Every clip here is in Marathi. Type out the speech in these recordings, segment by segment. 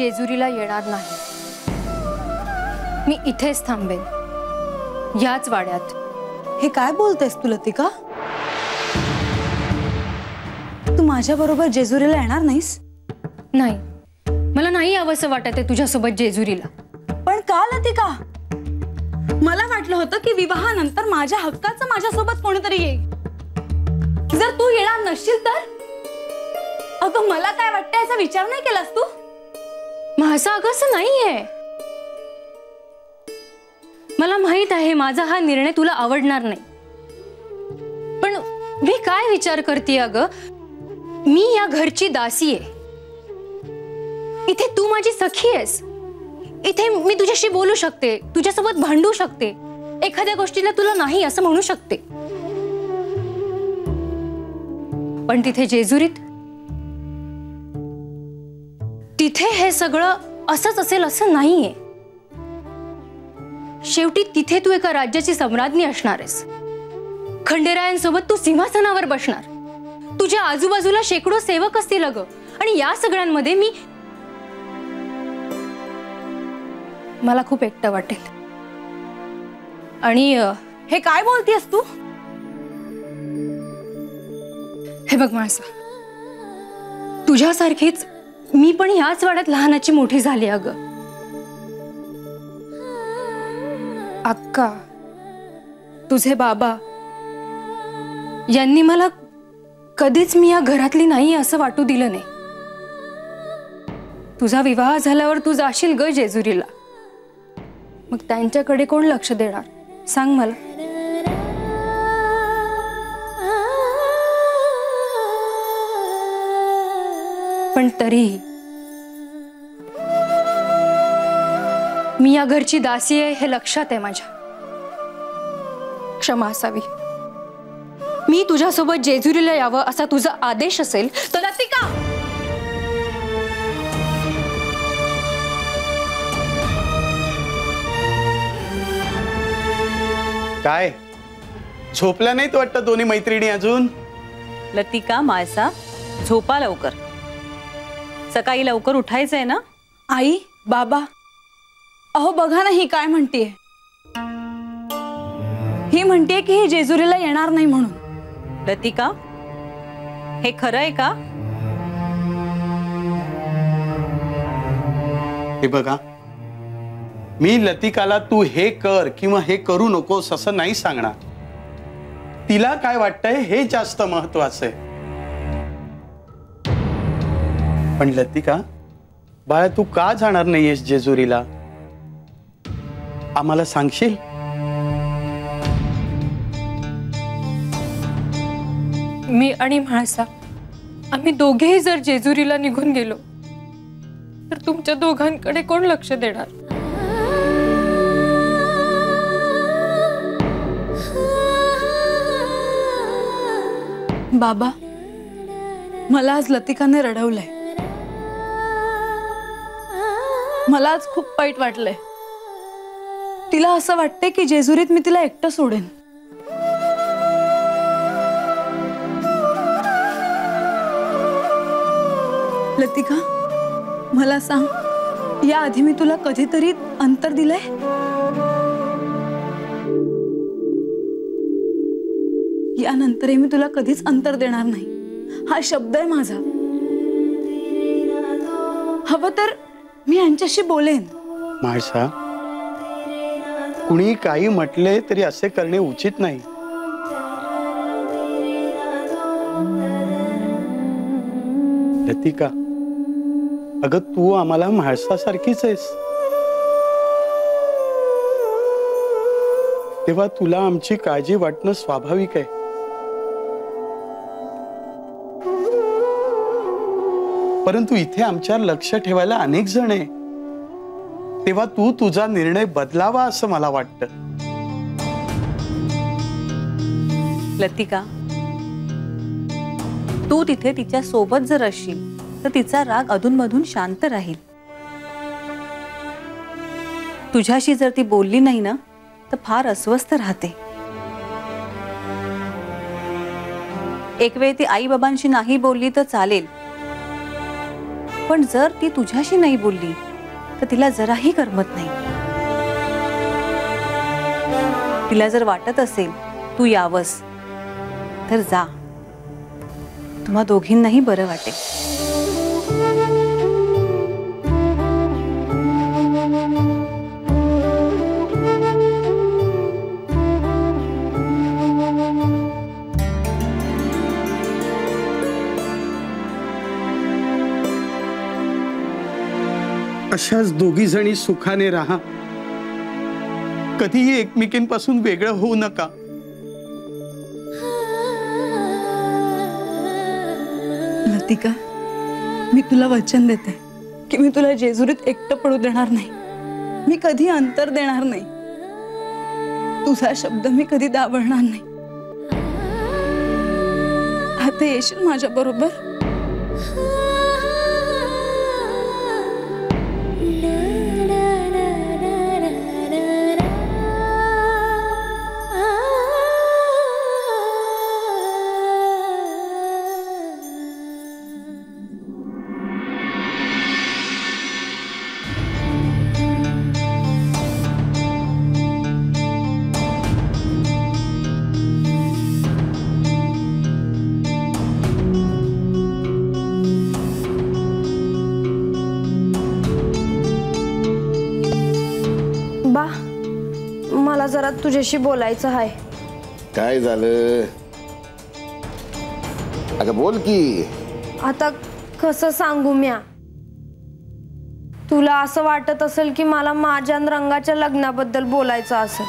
जेजुरीला येणार नाही। मी इथेच थांबेन, याच वाड्यात। हे काय बोलतेस तू लतिका? तू माझ्या बरोबर जेजुरीला येणार नाहीस? नाही, मला नाही यावंसं वाटत आहे तुझ्यासोबत जेजुरीला। पण का लतिका? मला वाटलं होतं की विवाहानंतर माझ्या हक्काचं माझ्यासोबत कोणीतरी येईल। जर तू येणार नसशील तर? अगं मला काय वाटतं याचा विचार नाही केलास तू? माझं अगं असं नाहीये। मला माहित आहे माझा हा निर्णय तुला आवडणार नाही, पण मी काय विचार करते अगं, मी या घरची दासी आहे। इथे तू माझी सखी आहेस। इथे मी तुझ्याशी बोलू शकते, तुझ्यासोबत भांडू शकते, एखाद्या गोष्टीला तुला नाही असं म्हणू शकते। पण तिथे जेजुरीत, तिथे हे सगळं असंच असेल असं नाहीये। शेवटी तिथे तू एका राज्याची सम्राज्ञी असणार आहेस। खंडेरायांसोबत तू सिंहासनावर बसणार। तुझ्या आजूबाजूला शेकडो सेवक असतील अगं, आणि या सगळ्यांमध्ये मला खूप एकटं वाटेल। आणि हे काय बोलतेस तू? हे बघ माणसा, तुझ्यासारखीच मी पण याच वाड्यात लहानाची मोठी झाली अगं। अक्का, तुझे बाबा यांनी मला कधीच मी या घरातली नाही असं वाटू दिलं नाही। तुझा विवाह झाल्यावर तू जाशील ग जेजुरीला, मग त्यांच्याकडे कोण लक्ष देणार सांग मला? पण तरीही मी या घरची दासी आहे हे लक्षात आहे माझ्या। क्षमा असावी। मी तुझ्यासोबत जेजुरीला यावं असा तुझा आदेश असेल तर लतिका, काय झोपल्या नाहीत वाटतं दोन्ही मैत्रिणी अजून? लतिका, मायसा, झोपा लवकर, सकाळी लवकर उठायचंय ना। आई, बाबा, अहो बघा ना ही काय म्हणतीये। ही म्हणतीये की ही जेजुरीला येणार नाही म्हणून। लतिका, हे खरं आहे का? हे बघा, मी लतिकाला तू हे कर किंवा हे करू नकोस असं नाही सांगणार। तिला काय वाटतंय हे जास्त महत्वाचं आहे। पण लतिका बाळा, तू का जाणार नाहीयेस जेजुरीला? आम्हाला सांगशील? मी आणि म्हाळसा आम्ही दोघेही जर जेजुरीला निघून गेलो तर तुमच्या दोघांकडे कोण लक्ष देणार? बाबा, मला आज लतिकाने रडवलंय। मला आज खूप वाईट वाटलंय। तिला असं वाटतंय की जेजुरीत मी तिला एकटं सोडेन। लतिका, मला सांग, या आधी मी तुला कधीतरी अंतर दिलंय? यानंतरही मी तुला कधीच अंतर देणार नाही, हा शब्द आहे माझा। हवं तर मी यांच्याशी बोलेन। माळसा, कुणी काही म्हटले तरी असे करणे उचित नाही। लतिका, अगं तू आम्हाला म्हाळसासारखीच आहेस, तेव्हा तुला आमची काळजी वाटणं स्वाभाविक आहे। परंतु इथे आमच्यावर लक्ष ठेवायला अनेक जण आहे, तेव्हा तू तुझा निर्णय बदलावा असं मला वाटतं। लतिका, तू तिथे तिच्या सोबत जर असशील तर तिचा राग अधूनमधून शांत राहील। तुझ्याशी जर ती बोलली नाही ना तर फार अस्वस्थ राहते। एक वेळ ती आई बाबांशी नाही बोलली तर चालेल, पण जर ती तुझ्याशी नाही बोलली तर तिला जराही करमत नाही. तिला जर वाटत असेल तू यावस तर जा. तुम्हा दोघींनाही बरं वाटेल. अशाच दोघी जणी सुखाने राहा. कधीही एकमेकींपासून वेगळं होऊ नका. लतिका, मी तुला वचन देते की मी तुला जेजुरीत एकटं पडू देणार नाही. मी कधी अंतर देणार नाही. तुझा शब्द मी कधी दाबळणार नाही. आता येशील माझ्या बरोबर? बा, मला जरा तुझ्याशी बोलायचं आहे. काय झालं? अगं बोल की. आता कसं सांगू म्या? तुला असं वाटत असेल की मला माझ्या रंगाच्या लग्नाबद्दल बोलायचं असेल,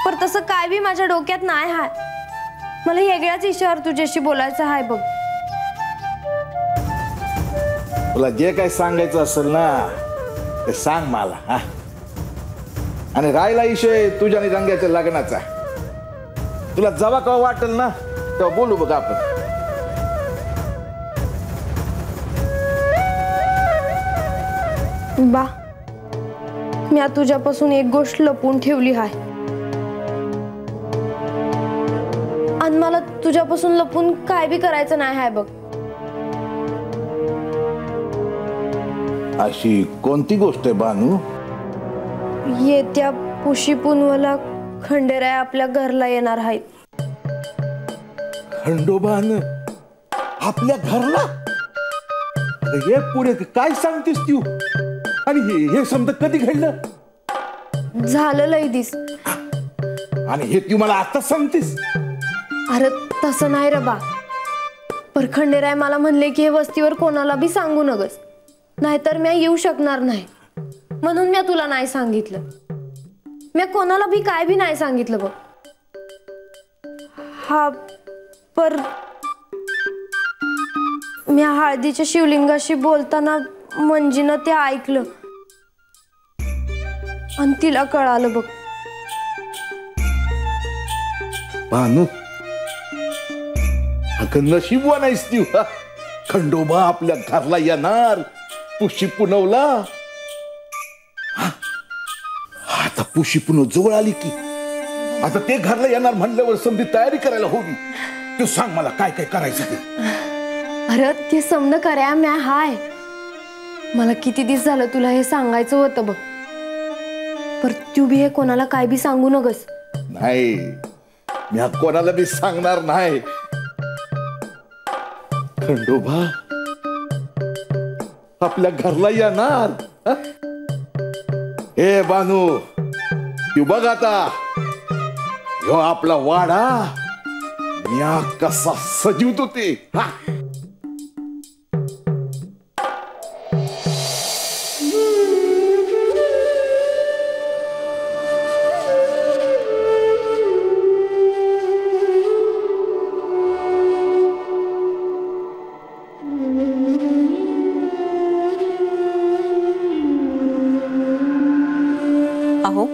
पण तसं काय बी माझ्या डोक्यात नाही हाय. मला वेगळ्याच विषयावर तुझ्याशी बोलायचं आहे बघ. तुला जे काय सांगायचं असेल ना ते सांग मला. हा, आणि राहिला विषय तुझ्या आणि रंग्याच्या लग्नाचा, तुला जेव्हा केव्हा वाटेल ना तेव्हा बोलू बघ आपण. बा, मी तुझ्यापासून एक गोष्ट लपवून ठेवली आहे, आणि मला तुझ्यापासून लपून काय बी करायचं नाही आहे बघ. अशी कोणती गोष्ट आहे बानू? येत्या पुशी पुनवला खंडेराय आपल्या घरला येणार आहेत. खंडोबान आपल्या घरला? हे पुढे काय सांगतेस तू? आणि हे समजा कधी घडलं? झालं लई दिस. आणि हे तू मला आता सांगतेस? अरे तसं नाही रे बा, पर खंडेराय मला म्हणले की हे वस्तीवर कोणाला बी सांगू नगस, नाहीतर मी येऊ शकणार नाही. म्हणून मी तुला नाही सांगितलं. मी कोणाला बी काय बी नाही सांगितलं बघ. हा, पर मी हळदीच्या शिवलिंगाशी बोलताना मंजीनं ते ऐकलं आणि तिला कळालं बघ. बानू, अगं नशीबवान आहेस तू. खंडोबा आपल्या घरला येणार पुशी पुनवला. आता पुशी पुनव जवळ आली की आता ते घरला येणार म्हणल्यावर समधी तयारी करायला हवी. तू सांग मला काय काय करायचं ते. अरे ते समज कराया म्या हाय. मला किती दिवस झालं तुला हे सांगायचं होतं बघ, पर तू बी हे कोणाला काय बी सांगू नगस. नाही, मी कोणाला बी सांगणार नाही. खंडोबा आपल्या घरला येणार. ए बानू, तू बघ आता ह्यो आपला वाडा म्या कसा सजीवतो ते. हा, अहो,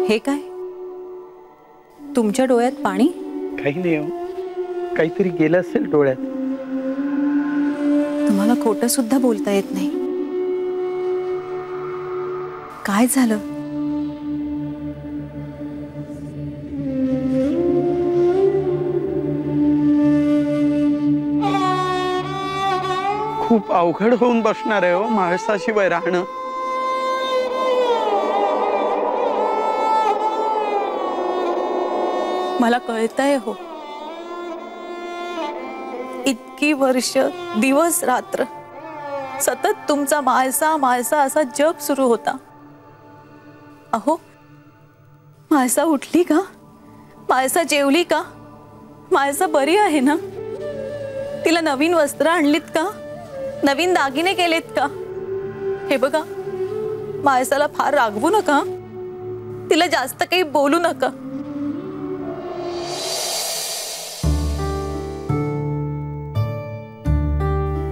हे काय? तुमच्या डोळ्यात पाणी? काही नाही हो, काहीतरी गेलं असेल डोळ्यात. तुम्हाला खोटं सुद्धा बोलता येत नाही. काय झालं? खूप अवघड होऊन बसणार आहे हो माणसाशिवाय राहणं. मला कळतंय हो. इतकी वर्ष दिवस रात्र सतत तुमचा माळसा माळसा असा जप सुरू होता. अहो, माळसा उठली का? माळसा जेवली का? माळसा बरी आहे ना? तिला नवीन वस्त्र आणलीत का? नवीन दागिने केलेत का? हे बघा, माळसाला फार रागवू नका. तिला जास्त काही बोलू नका.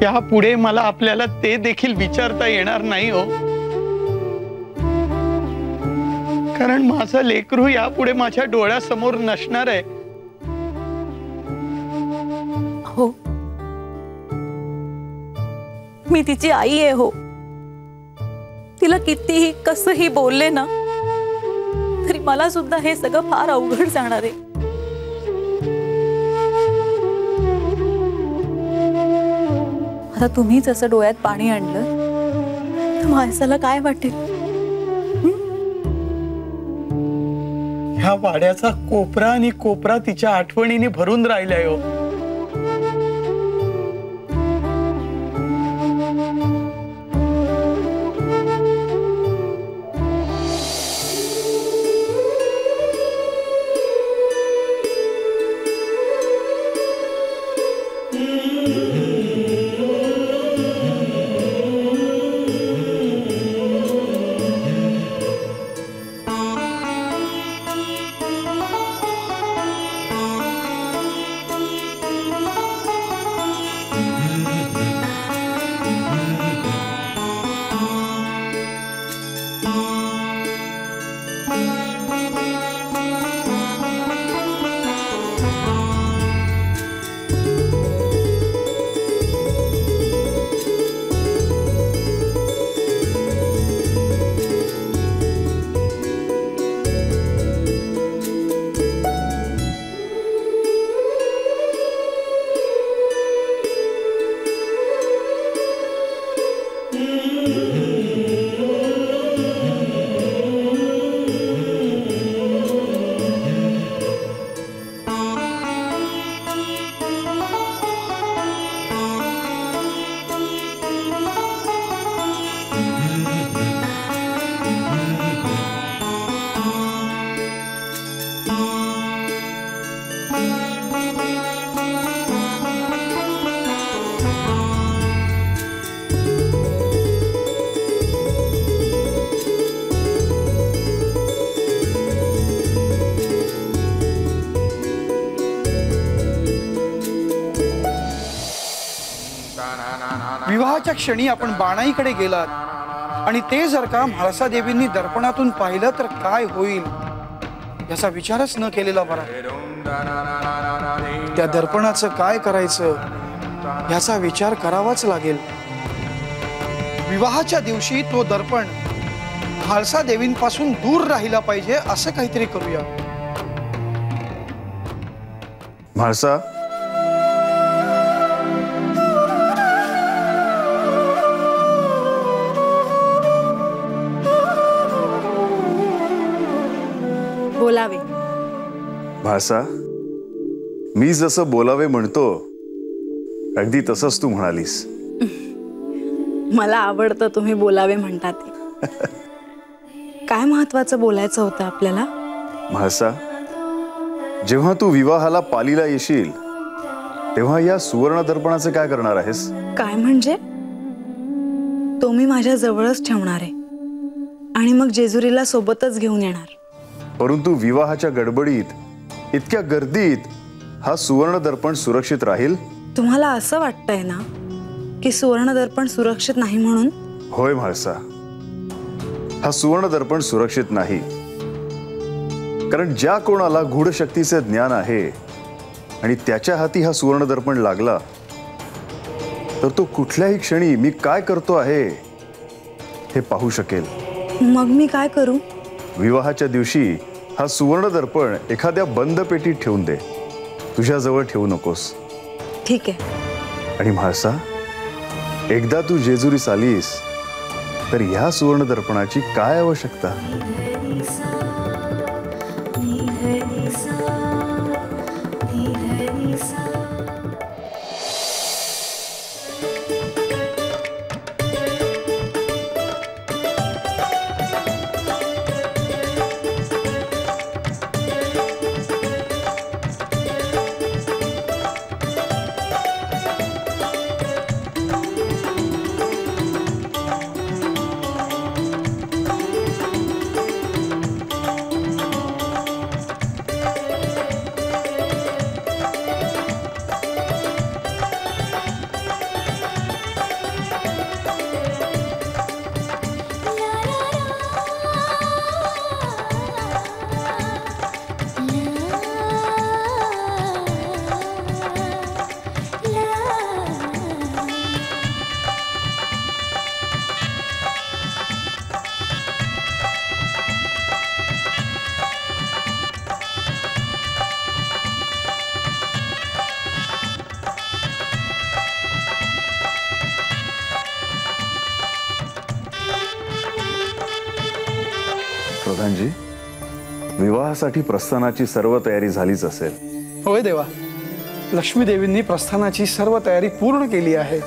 यापुढे मला आपल्याला ते देखील विचारता येणार नाही हो, कारण माझं लेकरू यापुढे माझ्या डोळ्यासमोर नसणार आहे. हो, मी तिची आई आहे हो. तिला कितीही कसंही बोलले ना तरी मला सुद्धा हे सगळं फार अवघड जाणार आहे. आता तुम्हीच असं डोळ्यात पाणी आणलं तर माणसाला काय वाटेल? ह्या वाड्याचा कोपरा आणि कोपरा तिच्या आठवणीने भरून राहिलाय हो. विवाहाच्या क्षणी आपण बाणाईकडे गेलात आणि ते जर का म्हाळसा देवींनी दर्पणातून पाहिलं तर काय होईल याचा विचारच न केलेला बरा. त्या दर्पणाचं काय करायचं याचा विचार करावाच लागेल. विवाहाच्या दिवशी तो दर्पण म्हाळसा देवींपासून दूर राहिला पाहिजे असं काहीतरी करूया. म्हाळसा, बोलावे. म्हाळसा, मी जसं बोलावे म्हणतो अगदी तसंच तू म्हणालीस. मला आवडतं तुम्ही बोलावे म्हणतात. काय महत्वाचं बोलायचं होतं आपल्याला? म्हाळसा, जेव्हा तू विवाहाला पालीला येशील तेव्हा या सुवर्ण दर्पणाचं काय करणार आहेस? काय म्हणजे? तो मी माझ्या जवळच ठेवणार आहे आणि मग जेजुरीला सोबतच घेऊन येणार. परंतु विवाहाच्या गडबडीत, इतक्या गर्दीत हा सुवर्ण दर्पण सुरक्षित राहील? तुम्हाला असं वाटतंय ना की सुवर्ण दर्पण सुरक्षित नाही म्हणून? होय म्हाळसा, हा सुवर्ण दर्पण सुरक्षित नाही. कारण ज्या कोणाला गूढशक्तीचे ज्ञान आहे आणि त्याच्या हाती हा सुवर्ण दर्पण लागला तर तो कुठल्याही क्षणी मी काय करतो आहे हे पाहू शकेल. मग मी काय करू? विवाहाच्या दिवशी हा सुवर्ण दर्पण एखाद्या बंद पेटीत ठेवून दे. तुझ्याजवळ ठेवू नकोस. ठीक आहे. आणि म्हाळसा, एकदा तू जेजुरीस आलीस तर ह्या सुवर्ण दर्पणाची काय आवश्यकता? प्रधानजी, विवाहासाठी प्रस्थानाची सर्व तयारी झालीच असेल. होय देवा, लक्ष्मी देवींनी प्रस्थानाची सर्व तयारी पूर्ण केली आहे.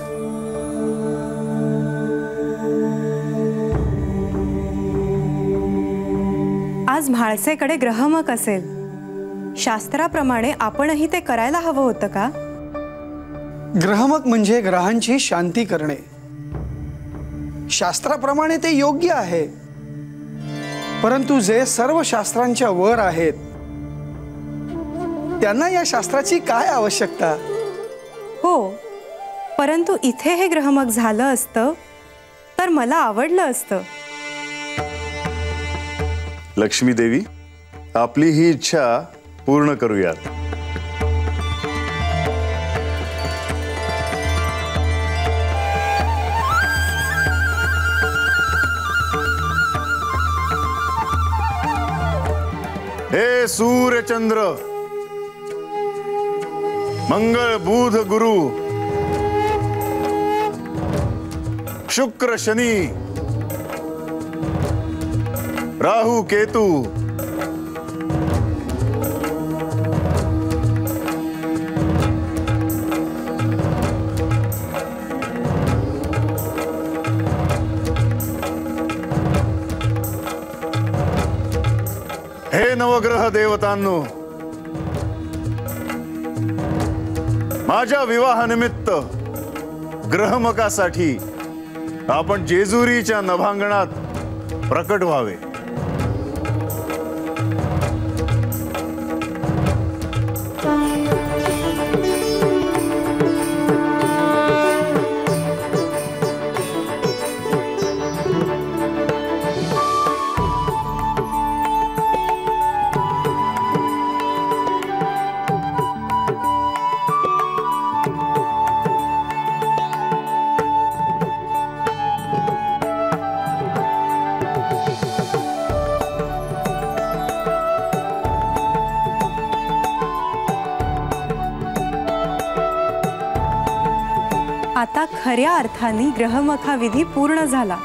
आज म्हाळसेकडे ग्रहमक असेल. शास्त्राप्रमाणे आपणही ते करायला हवं होतं का? ग्रहमक म्हणजे ग्रहांची शांती करणे. शास्त्राप्रमाणे ते योग्य आहे, परंतु जे सर्व शास्त्रांच्या वर आहेत त्यांना या शास्त्राची काय आवश्यकता? हो, परंतु इथे हे ग्रहमक झालं असतं तर मला आवडलं असतं. लक्ष्मी देवी, आपली ही इच्छा पूर्ण करूयात. हे सूर्य चंद्र, मंगळ बुध गुरु, शुक्र शनी, राहु केतु, हे नवग्रह देवतांनो, माझ्या विवाहानिमित्त ग्रहमकासाठी आपण जेजुरीच्या नभांगणात प्रकट व्हावे. आता खऱ्या अर्थाने ग्रहमखा विधी पूर्ण झाला.